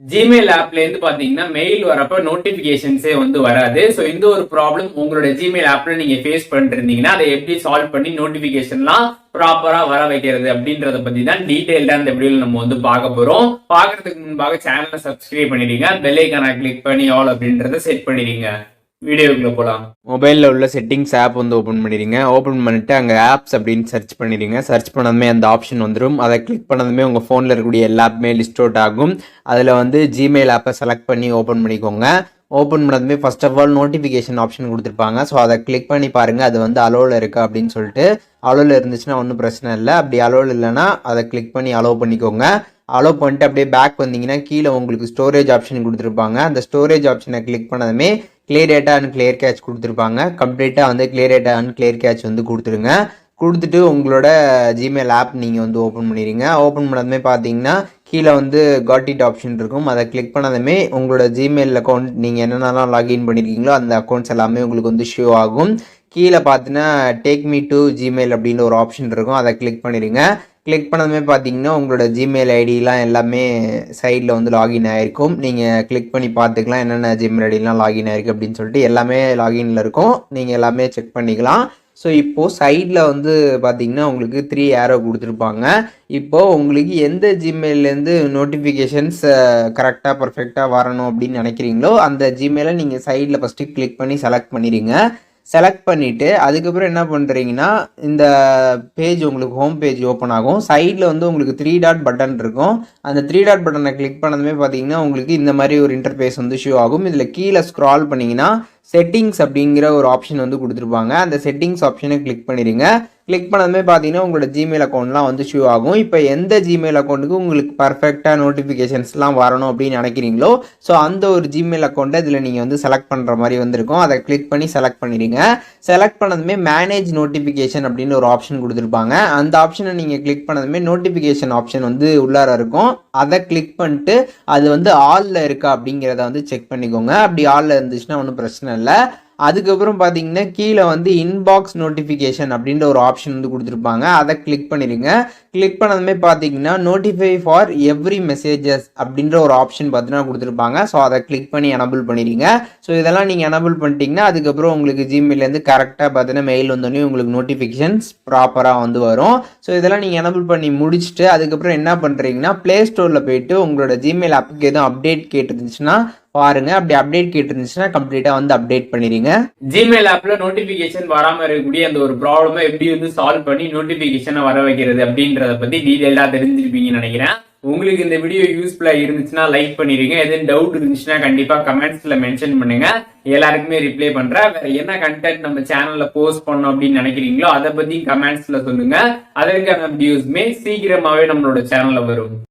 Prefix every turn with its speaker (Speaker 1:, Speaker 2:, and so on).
Speaker 1: Gmail ஆப்ல இருந்து பாத்தீங்கன்னா மெயில் வரப்ப நோட்டிபிகேஷன்ஸே வந்து வராது. ஸோ இந்த ஒரு ப்ராப்ளம் உங்களோட Gmail ஆப்ல நீங்க ஃபேஸ் பண்ணிருந்தீங்கன்னா அதை எப்படி சால்வ் பண்ணி நோட்டிபிகேஷன்லாம் ப்ராப்பரா வர வைக்கிறது அப்படின்றத பத்தி தான் டீடைல்டா இந்த வீடியோல நம்ம வந்து பார்க்க போறோம். பார்க்கறதுக்கு முன்பாக சேனலை சப்ஸ்கிரைப் பண்ணிடுங்க, பெல் ஐகானை கிளிக் பண்ணி ஆல் அப்படின்றத செட் பண்ணிடுங்க. வீடியோக்குள்ள போலாம்.
Speaker 2: மொபைலில் உள்ள செட்டிங்ஸ் ஆப் வந்து ஓப்பன் பண்ணிடுங்க. ஓப்பன் பண்ணிட்டு அங்கே ஆப்ஸ் அப்படின்னு சர்ச் பண்ணிடுங்க. சர்ச் பண்ணதுமே அந்த ஆப்ஷன் வந்துடும். அதை கிளிக் பண்ணதுமே உங்கள் ஃபோனில் இருக்கக்கூடிய எல்லா ஆப்புமே லிஸ்ட் அவுட் ஆகும். அதில் வந்து ஜிமெயில் ஆப்பை செலக்ட் பண்ணி ஓப்பன் பண்ணிக்கோங்க. ஓப்பன் பண்ணதுமே first of all notification option கொடுத்துருப்பாங்க. ஸோ அதை கிளிக் பண்ணி பாருங்கள் அது வந்து அலோவில் இருக்கா அப்படின்னு சொல்லிட்டு. அலோவில் இருந்துச்சுன்னா ஒன்றும் பிரச்சனை இல்லை. அப்படி அலோவில் இல்லைன்னா அதை கிளிக் பண்ணி அலோவ் பண்ணிக்கோங்க. அலோவ் பண்ணிட்டு அப்படியே பேக் வந்தீங்கன்னா கீழே உங்களுக்கு ஸ்டோரேஜ் ஆப்ஷன் கொடுத்துருப்பாங்க. அந்த ஸ்டோரேஜ் ஆப்ஷனை கிளிக் பண்ணதுமே clear data and clear cache கொடுத்துருப்பாங்க. கம்ப்ளீட்டாக வந்து clear data and clear cache வந்து கொடுத்துருங்க. கொடுத்துட்டு உங்களோட ஜிமெயில் ஆப் நீங்கள் வந்து ஓப்பன் பண்ணிடுங்க. ஓப்பன் பண்ணதுமே பார்த்தீங்கன்னா கீழே வந்து காட் இட் ஆப்ஷன் இருக்கும். அதை கிளிக் பண்ணதுமே உங்களோட ஜிமெயில் அக்கௌண்ட் நீங்கள் என்னென்னலாம் லாகின் பண்ணியிருக்கீங்களோ அந்த அக்கௌண்ட்ஸ் எல்லாமே உங்களுக்கு வந்து ஷோ ஆகும். கீழே பார்த்தீங்கன்னா டேக் மீ டு ஜிமெயில் அப்படின்னு ஒரு ஆப்ஷன் இருக்கும். அதை கிளிக் பண்ணிடுங்க. கிளிக் பண்ணதுமே பார்த்தீங்கன்னா உங்களோட ஜிமெயில் ஐடிலாம் எல்லாமே சைடில் வந்து லாகின் ஆகிருக்கும். நீங்கள் கிளிக் பண்ணி பார்த்துக்கலாம் என்னென்ன ஜிமெயில் ஐடிலாம் லாகின் ஆகிருக்கு அப்படின்னு சொல்லிட்டு. எல்லாமே லாகின்ல இருக்கும். நீங்கள் எல்லாமே செக் பண்ணிக்கலாம். ஸோ இப்போது சைடில் வந்து பார்த்தீங்கன்னா உங்களுக்கு 3 ஏரோ கொடுத்துருப்பாங்க. இப்போது உங்களுக்கு எந்த ஜிமெயிலேருந்து நோட்டிஃபிகேஷன்ஸ் கரெக்டாக பர்ஃபெக்டாக வரணும் அப்படின்னு நினைக்கிறீங்களோ அந்த ஜிமெயிலை நீங்கள் சைடில் ஃபஸ்ட்டு கிளிக் பண்ணி செலக்ட் பண்ணிடுங்க. செலக்ட் பண்ணிவிட்டு அதுக்கப்புறம் என்ன பண்ணுறீங்கன்னா இந்த பேஜ் உங்களுக்கு ஹோம் பேஜ் ஓப்பன் ஆகும். சைடில் வந்து உங்களுக்கு 3 டாட் பட்டன் இருக்கும். அந்த 3 டாட் பட்டனை கிளிக் பண்ணதுமே பார்த்தீங்கன்னா உங்களுக்கு இந்த மாதிரி ஒரு இன்டர்ஃபேஸ் வந்து ஷோ ஆகும். இதில் கீழே ஸ்க்ரால் பண்ணிங்கன்னா செட்டிங்ஸ் அப்படிங்கிற ஒரு ஆப்ஷன் வந்து கொடுத்துருப்பாங்க. அந்த செட்டிங்ஸ் ஆப்ஷனை கிளிக் பண்ணிடுங்க. கிளிக் பண்ணதுமே பார்த்தீங்கன்னா உங்களோட ஜிமெயில் அக்கௌண்ட்லாம் வந்து ஷோ ஆகும். இப்போ எந்த ஜிமெயில் அக்கௌண்ட்டுக்கு உங்களுக்கு பர்ஃபெக்டாக நோட்டிஃபிகேஷன்ஸ்லாம் வரணும் அப்படின்னு நினைக்கிறீங்களோ ஸோ அந்த ஒரு ஜிமெயில் அக்கௌண்ட்டை இதில் நீங்கள் வந்து செலக்ட் பண்ணுற மாதிரி வந்திருக்கும். அதை கிளிக் பண்ணி செலக்ட் பண்ணிடுங்க. செலக்ட் பண்ணதுமே மேனேஜ் நோட்டிஃபிகேஷன் அப்படின்னு ஒரு ஆப்ஷன் கொடுத்துருப்பாங்க. அந்த ஆப்ஷனை நீங்கள் கிளிக் பண்ணதுமே நோட்டிஃபிகேஷன் ஆப்ஷன் வந்து உள்ளார இருக்கும். அதை கிளிக் பண்ணிட்டு அது வந்து ஆலில் இருக்கா அப்படிங்கிறத வந்து செக் பண்ணிக்கோங்க. அப்படி ஆலில் இருந்துச்சுன்னா ஒன்றும் பிரச்சனை இல்லை. அதுக்கப்புறம் பார்த்தீங்கன்னா கீழே வந்து இன்பாக்ஸ் நோட்டிஃபிகேஷன் அப்படின்ற ஒரு ஆப்ஷன் வந்து கொடுத்துருப்பாங்க. அதை கிளிக் பண்ணிடுங்க. கிளிக் பண்ணதுமே பார்த்தீங்கன்னா நோட்டிஃபை ஃபார் எவ்ரி மெசேஜஸ் அப்படின்ற ஒரு ஆப்ஷன் பார்த்தீங்கன்னா கொடுத்துருப்பாங்க. ஸோ அதை கிளிக் பண்ணி எனபிள் பண்ணிடுங்க. ஸோ இதெல்லாம் நீங்கள் எனபிள் பண்ணிட்டீங்கன்னா அதுக்கப்புறம் உங்களுக்கு ஜிமெயிலேருந்து கரெக்டாக பார்த்தீங்கன்னா மெயில் வந்தோடனே உங்களுக்கு நோட்டிஃபிகேஷன்ஸ் ப்ராப்பராக வந்து வரும். ஸோ இதெல்லாம் நீங்கள் எனபிள் பண்ணி முடிச்சுட்டு அதுக்கப்புறம் என்ன பண்ணுறீங்கன்னா ப்ளே ஸ்டோரில் போயிட்டு உங்களோட ஜிமெயில் ஆப்புக்கு எதுவும் அப்டேட் கேட்டுருந்துச்சுன்னா பாருங்க. அப்படி அப்டேட் கேட்டுருந்துச்சுன்னா கம்ப்ளீட்டா வந்து அப்டேட் பண்ணிடுங்க.
Speaker 1: ஜிமெயில் ஆப்ல நோட்டிபிகேஷன் வராம இருக்கக்கூடிய அந்த ஒரு ப்ராப்ளமை எப்படி வந்து சால்வ் பண்ணி நோட்டிபிகேஷனை வர வைக்கிறது அப்படின்றத பத்தி டீடைல்டா தெரிஞ்சிருப்பீங்கன்னு நினைக்கிறேன். உங்களுக்கு இந்த வீடியோ யூஸ்ஃபுல்லா இருந்துச்சுன்னா லைக் பண்ணிடுங்க. எதுவும் டவுட் இருந்துச்சுன்னா கண்டிப்பா கமெண்ட்ஸ்ல மென்ஷன் பண்ணுங்க. எல்லாருக்குமே ரிப்ளை பண்றேன். வேற என்ன கண்டென்ட் நம்ம சேனல்ல போஸ்ட் பண்ணோம் அப்படின்னு நினைக்கிறீங்களோ அதை பத்தி கமெண்ட்ஸ்ல சொல்லுங்க. அதற்கான வீடியோஸ்மே சீக்கிரமாவே நம்மளோட சேனல்ல வரும்.